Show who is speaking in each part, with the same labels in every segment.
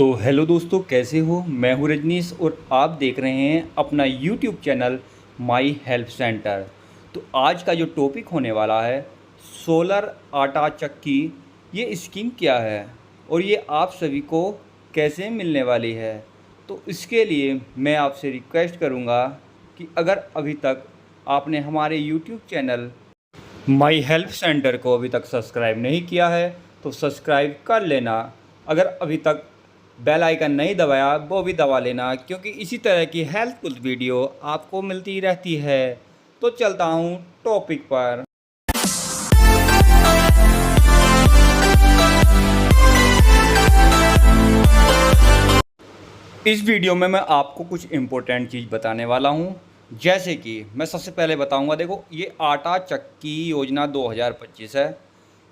Speaker 1: तो हेलो दोस्तों, कैसे हो। मैं हूं रजनीश और आप देख रहे हैं अपना YouTube channel my help centre. तो आज का जो टॉपिक होने वाला है, सोलर आटा चक्की, ये स्कीम क्या है और ये आप सभी को कैसे मिलने वाली है। तो इसके लिए मैं आपसे रिक्वेस्ट करूंगा कि अगर अभी तक आपने हमारे YouTube channel my help centre को अभी तक सब्सक्राइब नहीं किया है तो सब्सक्राइब कर लेना। अगर अभी तक बेल आइकन नहीं दबाया वो भी दबा लेना, क्योंकि इसी तरह की हेल्पफुल वीडियो आपको मिलती रहती है। तो चलता हूँ टॉपिक पर। इस वीडियो में मैं आपको कुछ इम्पोर्टेंट चीज़ बताने वाला हूँ। जैसे कि मैं सबसे पहले बताऊँगा, देखो ये आटा चक्की योजना 2025 है।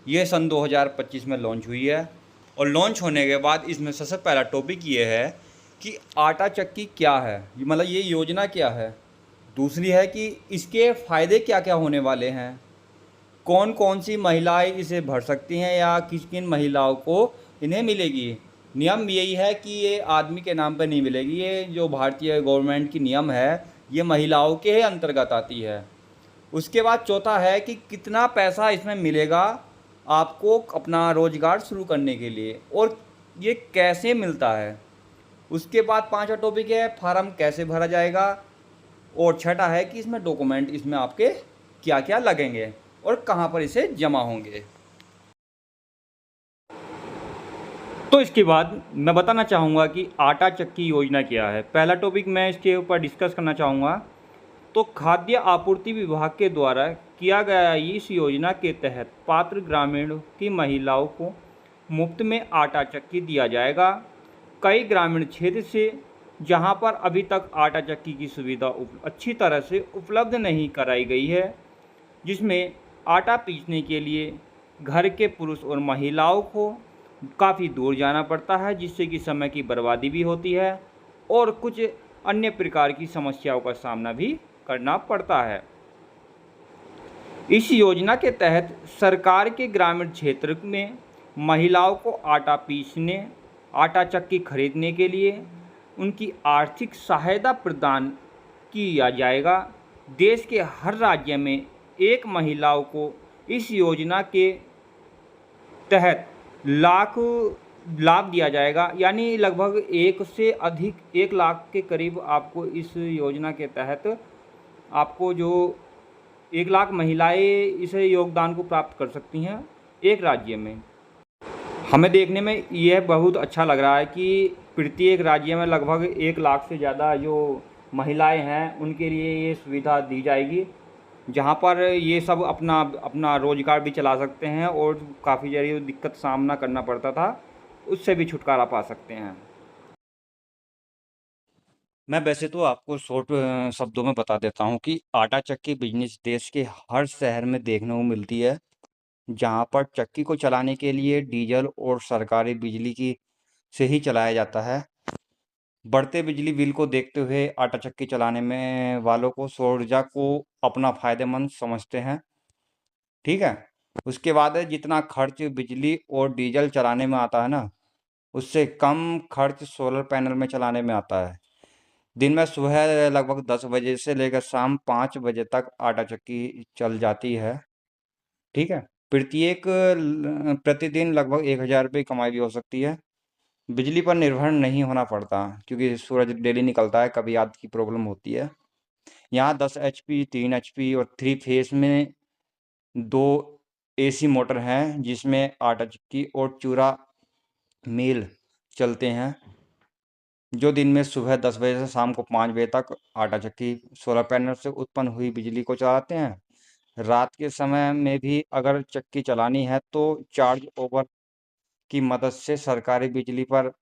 Speaker 1: ये सन 2025 में लॉन्च हुई है और लॉन्च होने के बाद इसमें सबसे पहला टॉपिक ये है कि आटा चक्की क्या है, मतलब ये योजना क्या है। दूसरी है कि इसके फ़ायदे क्या क्या होने वाले हैं, कौन कौन सी महिलाएं इसे भर सकती हैं या किन किन महिलाओं को इन्हें मिलेगी। नियम यही है कि ये आदमी के नाम पर नहीं मिलेगी, ये जो भारतीय गवर्नमेंट की नियम है ये महिलाओं के ही अंतर्गत आती है। उसके बाद चौथा है कि कितना पैसा इसमें मिलेगा आपको अपना रोजगार शुरू करने के लिए और ये कैसे मिलता है। उसके बाद पांचवा टॉपिक है फार्म कैसे भरा जाएगा और छठा है कि इसमें डॉक्यूमेंट इसमें आपके क्या क्या लगेंगे और कहाँ पर इसे जमा होंगे। तो इसके बाद मैं बताना चाहूँगा कि आटा चक्की योजना क्या है। पहला टॉपिक मैं इसके ऊपर डिस्कस करना चाहूँगा। तो खाद्य आपूर्ति विभाग के द्वारा किया गया इस योजना के तहत पात्र ग्रामीण की महिलाओं को मुफ्त में आटा चक्की दिया जाएगा। कई ग्रामीण क्षेत्र से जहां पर अभी तक आटा चक्की की सुविधा अच्छी तरह से उपलब्ध नहीं कराई गई है, जिसमें आटा पीसने के लिए घर के पुरुष और महिलाओं को काफ़ी दूर जाना पड़ता है, जिससे कि समय की बर्बादी भी होती है और कुछ अन्य प्रकार की समस्याओं का सामना भी करना पड़ता है। इस योजना के तहत सरकार के ग्रामीण क्षेत्र में महिलाओं को आटा पीसने, आटा चक्की खरीदने के लिए उनकी आर्थिक सहायता प्रदान किया जाएगा। देश के हर राज्य में एक महिलाओं को इस योजना के तहत लाख लाभ दिया जाएगा, यानी लगभग एक से अधिक 1 लाख के करीब आपको इस योजना के तहत आपको जो 1 लाख महिलाएं इस योगदान को प्राप्त कर सकती हैं एक राज्य में। हमें देखने में यह बहुत अच्छा लग रहा है कि प्रत्येक राज्य में लगभग 1 लाख से ज़्यादा जो महिलाएं हैं उनके लिए ये सुविधा दी जाएगी, जहाँ पर ये सब अपना अपना रोजगार भी चला सकते हैं और काफ़ी ज़्यादा दिक्कत सामना करना पड़ता था उससे भी छुटकारा पा सकते हैं। मैं वैसे तो आपको शॉर्ट शब्दों में बता देता हूँ कि आटा चक्की बिजनेस देश के हर शहर में देखने को मिलती है, जहाँ पर चक्की को चलाने के लिए डीजल और सरकारी बिजली की से ही चलाया जाता है। बढ़ते बिजली बिल को देखते हुए आटा चक्की चलाने में वालों को सौर ऊर्जा को अपना फायदेमंद समझते हैं। ठीक है। उसके बाद है जितना खर्च बिजली और डीजल चलाने में आता है ना, उससे कम खर्च सोलर पैनल में चलाने में आता है। दिन में सुबह लगभग 10 बजे से लेकर शाम 5 बजे तक आटा चक्की चल जाती है। ठीक है। प्रतिदिन लगभग 1,000 रुपये की कमाई भी हो सकती है। बिजली पर निर्भर नहीं होना पड़ता, क्योंकि सूरज डेली निकलता है, कभी आग की प्रॉब्लम होती है। यहाँ 10 एचपी, 3 एचपी और 3 फेस में 2 एसी मोटर हैं, जिसमें आटा चक्की और चूरा मिल चलते हैं, जो दिन में सुबह 10 बजे से शाम को 5 बजे तक आटा चक्की सोलर पैनल से उत्पन्न हुई बिजली को चलाते हैं। रात के समय में भी अगर चक्की चलानी है तो चार्ज ओवर की मदद से सरकारी बिजली पर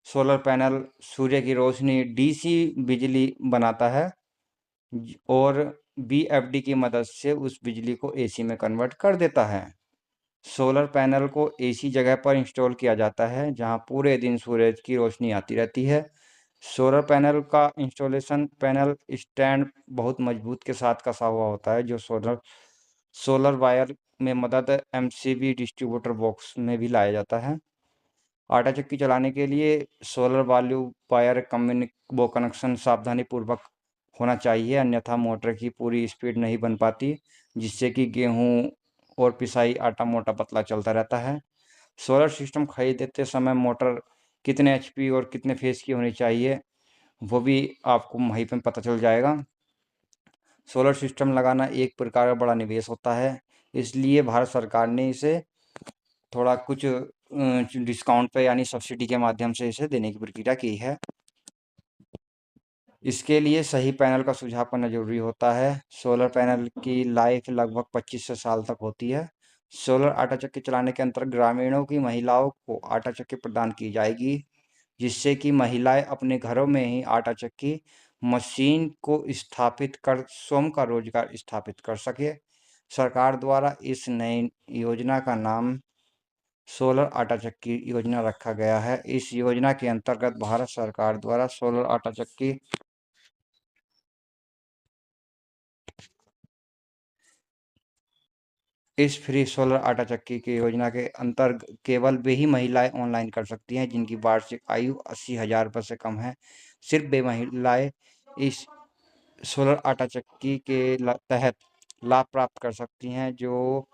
Speaker 1: सोलर पैनल सूर्य की रोशनी डीसी बिजली बनाता है और बीएफडी की मदद से उस बिजली को एसी में कन्वर्ट कर देता है। सोलर पैनल को एसी जगह पर इंस्टॉल किया जाता है जहां पूरे दिन सूरज की रोशनी आती रहती है। सोलर पैनल का इंस्टॉलेशन पैनल स्टैंड बहुत मजबूत के साथ कसा हुआ होता है, जो सोलर सोलर वायर में मदद एमसीबी डिस्ट्रीब्यूटर बॉक्स में भी लाया जाता है। आटा चक्की चलाने के लिए सोलर वाल्व वायर वो कनेक्शन सावधानीपूर्वक होना चाहिए, अन्यथा मोटर की पूरी स्पीड नहीं बन पाती, जिससे कि गेहूं और पिसाई आटा मोटा पतला चलता रहता है। सोलर सिस्टम खरीदते समय मोटर कितने एचपी और कितने फेज की होनी चाहिए, वो भी आपको वहीं पर पता चल जाएगा। सोलर सिस्टम लगाना एक प्रकार का बड़ा निवेश होता है, इसलिए भारत सरकार ने इसे थोड़ा कुछ डिस्काउंट पे यानी सब्सिडी के माध्यम से इसे देने की प्रक्रिया की है। इसके लिए सही पैनल का सुझाव करना जरूरी होता है। सोलर पैनल की लाइफ लगभग 25 से साल तक होती है। सोलर आटा चक्की चलाने के अंतर्गत ग्रामीणों की महिलाओं को आटा चक्की प्रदान की जाएगी, जिससे कि महिलाएं अपने घरों में ही आटा चक्की मशीन को स्थापित कर स्वयं का रोजगार स्थापित कर सके। सरकार द्वारा इस नई योजना का नाम सोलर आटा चक्की योजना रखा गया है। इस योजना के अंतर्गत भारत सरकार द्वारा सोलर आटा चक्की इस फ्री सोलर आटा चक्की की योजना के अंतर्गत केवल वे ही महिलाएं ऑनलाइन कर सकती हैं जिनकी वार्षिक आयु 80,000 रुपये से कम है। सिर्फ वे महिलाएं इस सोलर आटा चक्की के तहत लाभ प्राप्त कर सकती हैं। जो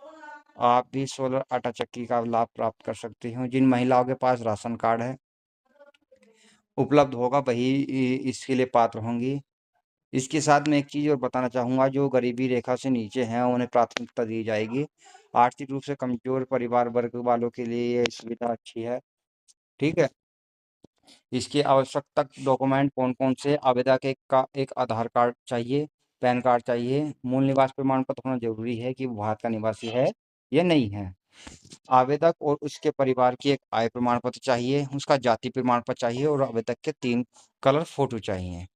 Speaker 1: आप भी सोलर आटा चक्की का लाभ प्राप्त कर सकती हो। जिन महिलाओं के पास राशन कार्ड है उपलब्ध होगा वही इसके लिए पात्र होंगी। इसके साथ मैं एक चीज़ और बताना चाहूँगा, जो गरीबी रेखा से नीचे हैं उन्हें प्राथमिकता दी जाएगी। आर्थिक रूप से कमजोर परिवार वर्ग वालों के लिए ये सुविधा अच्छी है। ठीक है। इसके आवश्यक डॉक्यूमेंट कौन कौन से? आवेदक एक आधार कार्ड चाहिए, पैन कार्ड चाहिए, मूल निवास प्रमाण पत्र होना जरूरी है कि वो भारत का निवासी है या नहीं है। आवेदक और उसके परिवार की एक आय प्रमाण पत्र चाहिए, उसका जाति प्रमाण पत्र चाहिए और आवेदक के 3 कलर फोटो चाहिए।